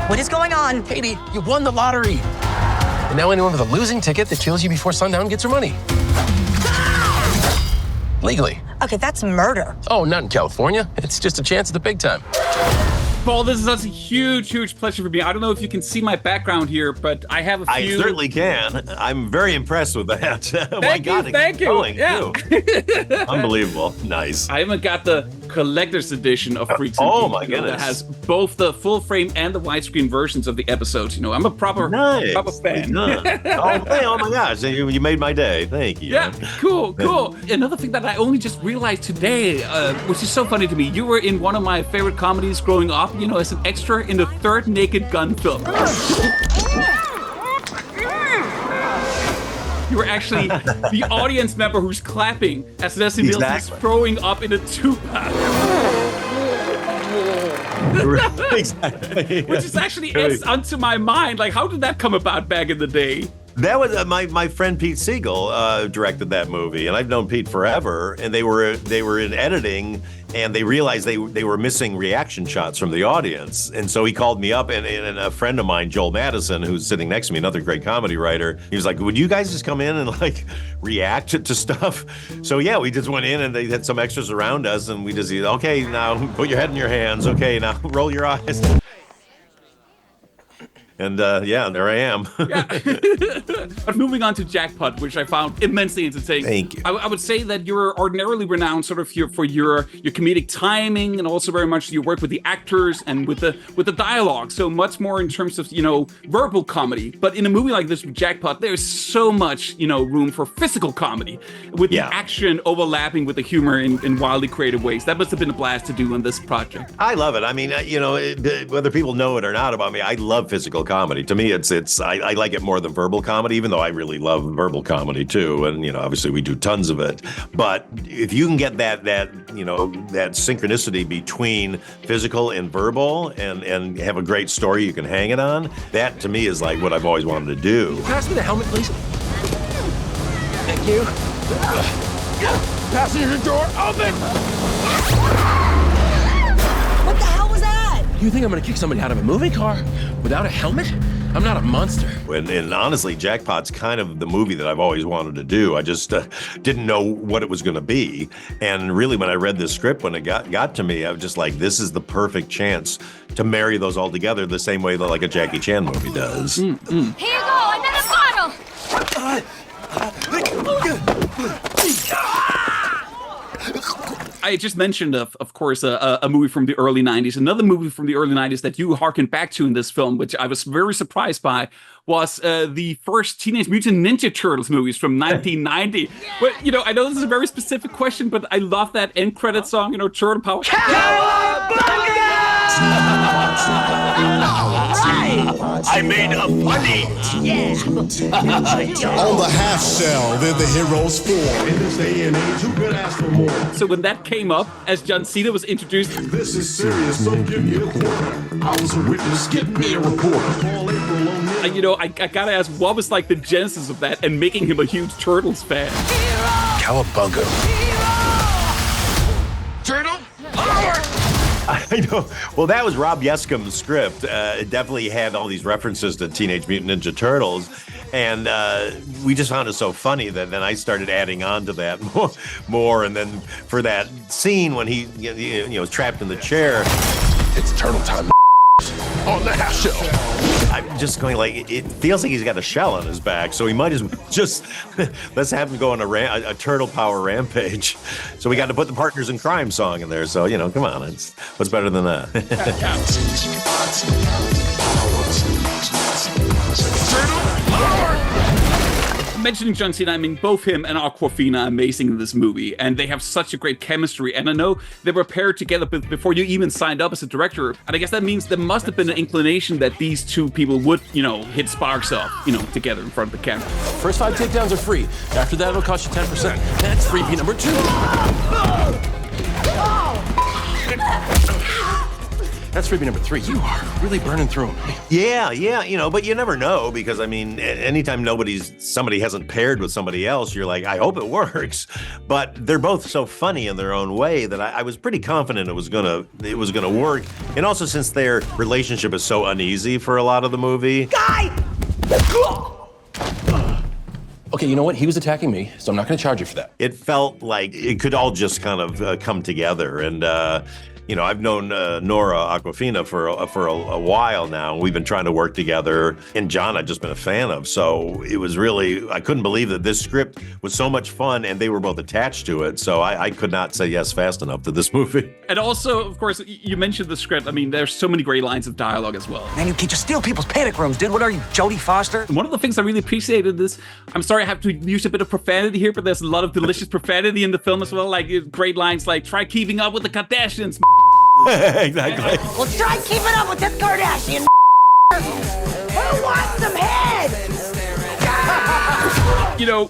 What is going on? Katie, you won the lottery. And now anyone with a losing ticket that kills you before sundown gets her money. Legally. Okay, that's murder. Oh, not in California. It's just a chance at the big time. Paul, this is such a huge, huge pleasure for me. I don't know if you can see my background here, but I have a few. I certainly can. I'm very impressed with that. Thank you. Yeah. Unbelievable. Nice. I even got the collector's edition of Freaks and Oh Geeks, my you know, goodness. that has both the full frame and the widescreen versions of the episodes. You know, I'm a proper fan. Oh my gosh, you made my day. Thank you. Yeah, cool. Another thing that I only just realized today, which is so funny to me, you were in one of my favorite comedies growing up, you know, as an extra in the third Naked Gun film. You were actually the audience member who's clapping as Leslie Nielsen is throwing up in a two-pack. Exactly. Which is actually etched onto my mind. Like, how did that come about back in the day? That was my friend Pete Siegel directed that movie, and I've known Pete forever. And they were in editing, and they realized they were missing reaction shots from the audience. And so he called me up, and a friend of mine, Joel Madison, who's sitting next to me, another great comedy writer, he was like, "Would you guys just come in and like react to stuff?" So yeah, we just went in, and they had some extras around us, and we just said, "Okay, now put your head in your hands. Okay, now roll your eyes." And yeah, there I am. But moving on to Jackpot, which I found immensely entertaining. Thank you. I would say that you're ordinarily renowned sort of for your comedic timing, and also very much your work with the actors and with the dialogue. So much more in terms of, you know, verbal comedy. But in a movie like this with Jackpot, there's so much, you know, room for physical comedy with the action overlapping with the humor in wildly creative ways. That must have been a blast to do on this project. I love it. I mean, you know, whether people know it or not about me, I love physical comedy. To me, I like it more than verbal comedy, even though I really love verbal comedy too. And, you know, obviously we do tons of it. But if you can get that you know, that synchronicity between physical and verbal and have a great story you can hang it on, that to me is like what I've always wanted to do. Pass me the helmet, please. Thank you. Passenger door open! What the hell was that? You think I'm gonna kick somebody out of a movie car without a helmet? I'm not a monster. And honestly, Jackpot's kind of the movie that I've always wanted to do. I just didn't know what it was going to be. And really, when I read this script, when it got to me, I was just like, this is the perfect chance to marry those all together the same way that like a Jackie Chan movie does. Here you go, another bottle. I just mentioned, of course, a movie from the early 90s. Another movie from the early 90s that you harken back to in this film, which I was very surprised by, was the first Teenage Mutant Ninja Turtles movies from 1990. But, you know, I know this is a very specific question, but I love that end credit song, you know, Turtle Power. I made a funny. On the half shell, they're the heroes for. In this day and age, who could ask for more? So when that came up, as John Cena was introduced, This is serious, so give me a quarter. I was a witness, give me a reporter. you know, I gotta ask, what was like the genesis of that and making him a huge Turtles fan? Cowabunga. Turtle? I know. Well, that was Rob Yescom's script. It definitely had all these references to Teenage Mutant Ninja Turtles. And we just found it so funny that then I started adding on to that more. And then for that scene when he was trapped in the chair. It's turtle time on the half shell. I'm just going like, it feels like he's got a shell on his back. So he might as well just, let's have him go on a turtle power rampage. So we got to put the Partners in Crime song in there. So, you know, come on. What's better than that? Mentioning John Cena, I mean, both him and Awkwafina are amazing in this movie, and they have such a great chemistry. And I know they were paired together before you even signed up as a director. And I guess that means there must have been an inclination that these two people would, you know, hit sparks off, you know, together in front of the camera. First 5 takedowns are free. After that, it'll cost you 10%. That's freebie number 2. That's freebie number 3. You are really burning through them. Yeah, but you never know because, I mean, anytime somebody hasn't paired with somebody else, you're like, I hope it works. But they're both so funny in their own way that I was pretty confident it was gonna work. And also since their relationship is so uneasy for a lot of the movie. Guy! Okay, you know what? He was attacking me, so I'm not going to charge you for that. It felt like it could all just kind of come together. And, I've known Nora Awkwafina for a while now. We've been trying to work together. And John, I've just been a fan of. So it was really, I couldn't believe that this script was so much fun and they were both attached to it. So I could not say yes fast enough to this movie. And also, of course, you mentioned the script. I mean, there's so many great lines of dialogue as well. Man, you can't just steal people's panic rooms, dude. What are you, Jodie Foster? One of the things I really appreciated is, I'm sorry I have to use a bit of profanity here, but there's a lot of delicious profanity in the film as well. Like great lines like, try keeping up with the Kardashians. Exactly. Well, try keeping up with this Kardashian. Who wants some head?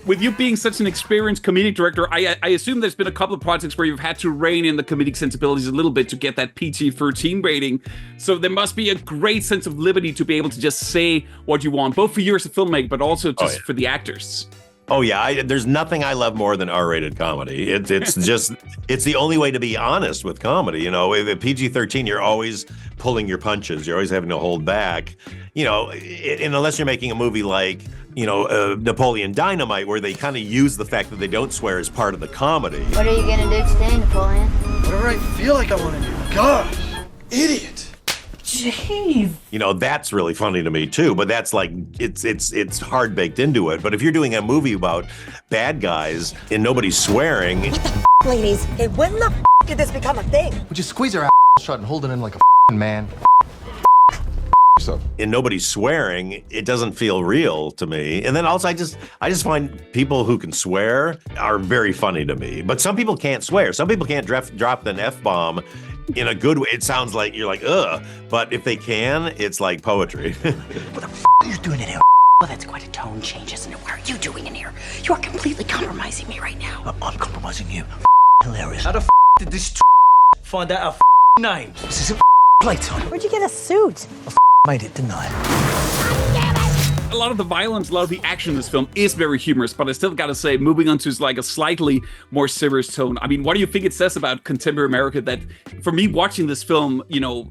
With you being such an experienced comedic director, I assume there's been a couple of projects where you've had to rein in the comedic sensibilities a little bit to get that PG-13 rating. So there must be a great sense of liberty to be able to just say what you want, both for you as a filmmaker, but also just for the actors. Oh yeah, there's nothing I love more than R-rated comedy. It's just, it's the only way to be honest with comedy. With PG-13, you're always pulling your punches. You're always having to hold back. And unless you're making a movie like, Napoleon Dynamite, where they kind of use the fact that they don't swear as part of the comedy. What are you gonna do today, Napoleon? Whatever I feel like I want to do. Gosh, idiot. Jeez. That's really funny to me too, but that's like, it's hard baked into it. But if you're doing a movie about bad guys and nobody's swearing. What the ladies? Hey, when the did this become a thing? Would you squeeze her shut and hold it in like a man? And nobody's swearing, it doesn't feel real to me. And then also I just find people who can swear are very funny to me. But some people can't swear. Some people can't drop an F-bomb in a good way. It sounds like you're like, ugh. But if they can, it's like poetry. What the are you doing in here? Well, that's quite a tone change, isn't it? What are you doing in here? You are completely compromising me right now. I'm compromising you. Hilarious. How the did this find out our name? This isn't playtime. Where'd you get a suit? Made it, didn't I? A lot of the violence, a lot of the action in this film is very humorous, but I still gotta say, moving on to like a slightly more serious tone. I mean, what do you think it says about contemporary America that, for me watching this film,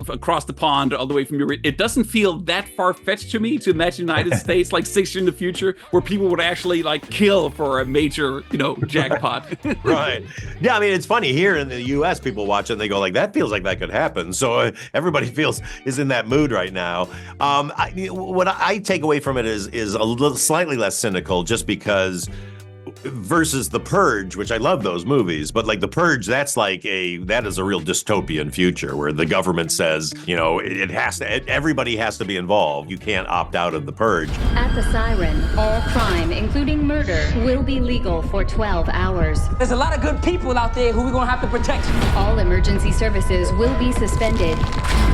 across the pond, all the way from Europe, it doesn't feel that far-fetched to me to imagine the United States like 6 years in the future where people would actually like kill for a major, jackpot. Right. Yeah, I mean, it's funny here in the U.S. people watch it and they go like, that feels like that could happen. So everybody is in that mood right now. What I take away from it is a little slightly less cynical, just because versus The Purge, which I love those movies, but like The Purge, that is a real dystopian future where the government says, everybody has to be involved. You can't opt out of The Purge. At the siren, all crime, including murder, will be legal for 12 hours. There's a lot of good people out there who we're gonna have to protect. All emergency services will be suspended.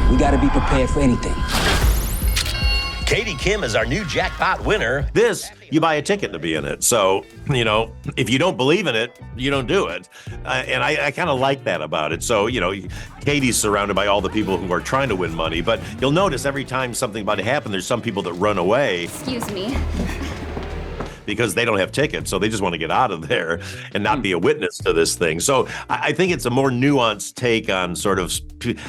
We gotta be prepared for anything. Katie Kim is our new Jackpot winner. You buy a ticket to be in it. So, if you don't believe in it, you don't do it. And I kind of like that about it. So, Katie's surrounded by all the people who are trying to win money. But you'll notice every time something about to happen, there's some people that run away. Excuse me. Because they don't have tickets, so they just want to get out of there and not be a witness to this thing. So I think it's a more nuanced take on sort of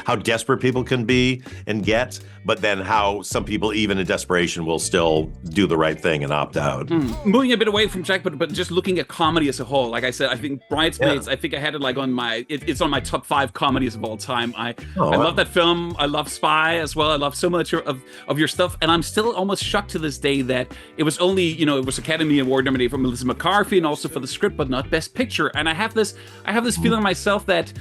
how desperate people can be and get, but then how some people, even in desperation, will still do the right thing and opt out. Moving a bit away from Jackpot, but just looking at comedy as a whole. Like I said, I think Bridesmaids, I think I had it like on it's on my top 5 comedies of all time. I love that film. I love Spy as well. I love so much of your stuff. And I'm still almost shocked to this day that it was only, it was Academy Award nominated for Melissa McCarthy and also for the script, but not Best Picture. And I have this feeling myself that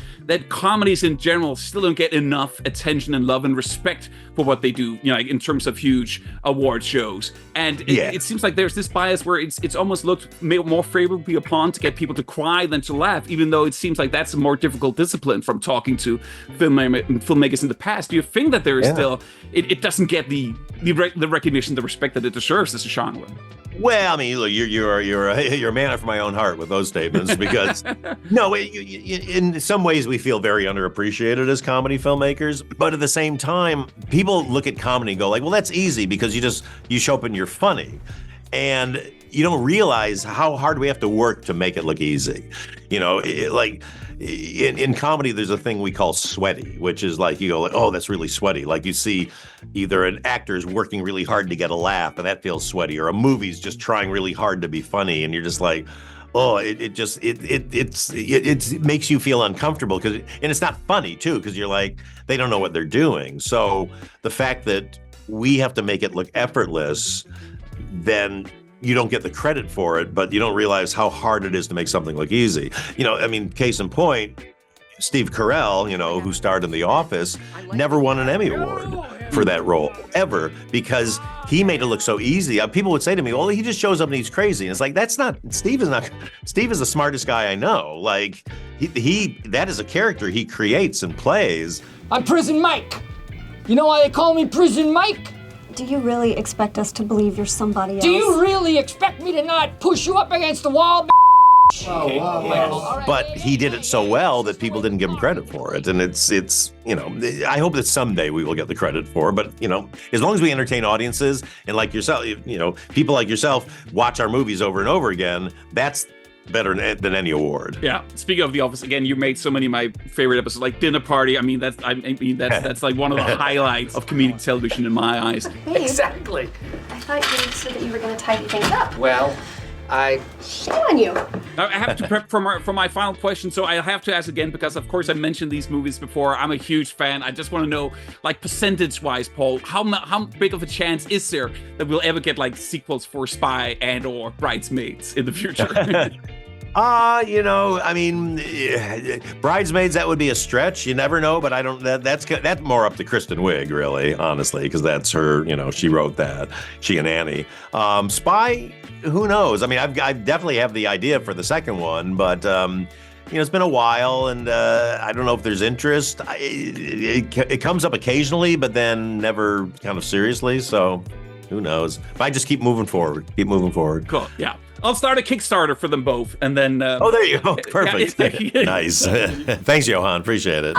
comedies in general still don't get enough attention and love and respect for what they do, in terms of huge award shows. And it seems like there's this bias where it's almost looked more favorably upon to get people to cry than to laugh, even though it seems like that's a more difficult discipline from talking to filmmakers in the past. Do you think that there is still, it doesn't get the recognition, the respect that it deserves as a genre? Well, I mean, look, you're a man after my own heart with those statements because no, in some ways we feel very underappreciated as comedy filmmakers, but at the same time, people look at comedy and go like, well, that's easy because you show up and you're funny, and you don't realize how hard we have to work to make it look easy. You know, in comedy, there's a thing we call sweaty, which is like, you go like, oh, that's really sweaty. Like you see either an actor's working really hard to get a laugh and that feels sweaty, or a movie's just trying really hard to be funny. And you're just like, oh, it makes you feel uncomfortable and it's not funny too, because you're like, they don't know what they're doing. So the fact that we have to make it look effortless, then you don't get the credit for it, but you don't realize how hard it is to make something look easy. You know, I mean, case in point, Steve Carell, you know, who starred in The Office, never won an Emmy Award for that role, ever, because he made it look so easy. People would say to me, well, he just shows up and he's crazy. And it's like, Steve is the smartest guy I know. Like, that is a character he creates and plays. I'm Prison Mike. You know why they call me Prison Mike? Do you really expect us to believe you're somebody else? Do you really expect me to not push you up against the wall, But he did it so well that people didn't give him credit for it. And it's you know, I hope that someday we will get the credit for it. But, you know, as long as we entertain audiences and like yourself, you know, people like yourself watch our movies over and over again, that's better than any award. Yeah. Speaking of The Office, again, you made so many of my favorite episodes, like Dinner Party. I mean, that's like one of the highlights of comedic television in my eyes. Babe, Exactly. I thought you said that you were going to tidy things up. Well, Shame on you. I have to prep for my final question, so I have to ask again because, of course, I mentioned these movies before. I'm a huge fan. I just want to know, like, percentage-wise, Paul, how big of a chance is there that we'll ever get like sequels for Spy and or Bridesmaids in the future? You know, I mean, Bridesmaids, that would be a stretch. You never know, but I don't. That's more up to Kristen Wiig, really, honestly, because that's her. You know, she wrote that. She and Annie. Spy, who knows? I mean, I definitely have the idea for the second one, but you know, it's been a while, and I don't know if there's interest. It comes up occasionally, but then never kind of seriously. So, who knows? But I just keep moving forward. Cool. Yeah. I'll start a Kickstarter for them both, and then... oh, there you go. Perfect. Nice. Thanks, Johan. Appreciate it.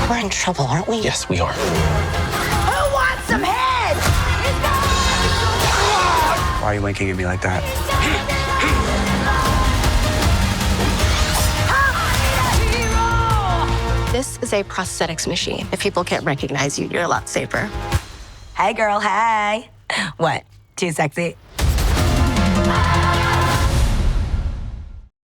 We're in trouble, aren't we? Yes, we are. Who wants some head? Why are you winking at me like that? This is a prosthetics machine. If people can't recognize you, you're a lot safer. Hey, girl, hey. What? Too sexy?